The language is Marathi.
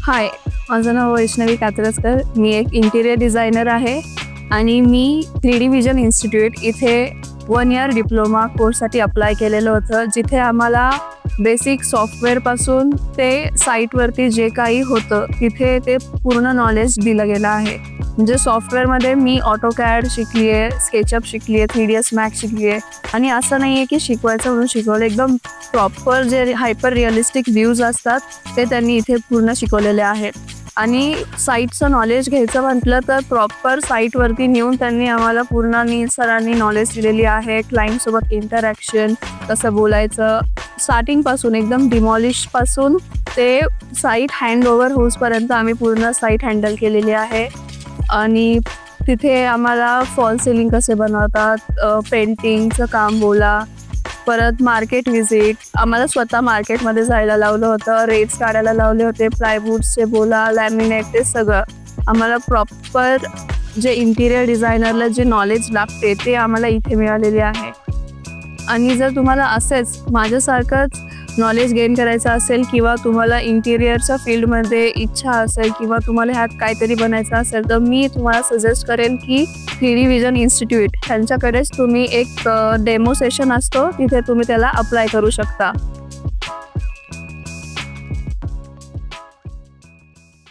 हाय, माझं नाव वैष्णवी कात्रजकर. मी एक इंटिरियर डिझायनर आहे आणि मी 3D व्हिजन इन्स्टिट्यूट इथे 1 इयर डिप्लोमा कोर्ससाठी अप्लाय केलेलं होतं, जिथे आम्हाला बेसिक सॉफ्टवेअरपासून ते साईटवरती जे काही होतं तिथे ते पूर्ण नॉलेज दिलं गेलं आहे. म्हणजे सॉफ्टवेअरमध्ये मी ऑटोकॅड शिकली आहे, स्केचअप शिकली आहे, 3ds मॅक्स शिकली आहे. आणि असं नाही आहे की शिकवायचं म्हणून शिकवलं, एकदम प्रॉपर जे हायपर रिअलिस्टिक व्ह्यूज असतात ते त्यांनी इथे पूर्ण शिकवलेले आहेत. आणि साईटचं नॉलेज घ्यायचं म्हटलं तर प्रॉपर साईटवरती नेऊन त्यांनी आम्हाला पूर्ण सरांनी नॉलेज दिलेली आहे. क्लायंटसोबत इंटरॅक्शन कसं बोलायचं, स्टार्टिंगपासून एकदम डिमॉलिशपासून ते साईट हँडओव्हर होऊसपर्यंत आम्ही पूर्ण साईट हँडल केलेली आहे. आणि तिथे आम्हाला फॉल सिलिंग कसे बनवतात, पेंटिंगचं काम बोला, परत मार्केट व्हिजिट, आम्हाला स्वतः मार्केटमध्ये जायला लावलं होतं, रेट्स काढायला लावले होते, प्लायवूडचे बोला, लॅमिनेट, ते सगळं आम्हाला प्रॉपर जे इंटिरियर डिझायनरला जे नॉलेज लागते ते आम्हाला इथे मिळालेले आहे. आणि जर तुम्हाला असेच माझ्यासारखंच नॉलेज गेन करायचं असेल किंवा तुम्हाला इंटिरियरच्या फील्डमध्ये इच्छा असेल किंवा तुम्हाला ह्यात काहीतरी बनायचं असेल तर मी तुम्हाला सजेस्ट करेन की 3D व्हिजन इन्स्टिट्यूट ह्यांच्याकडेच तुम्ही एक डेमो सेशन असतो तिथे तुम्ही त्याला अप्लाय करू शकता.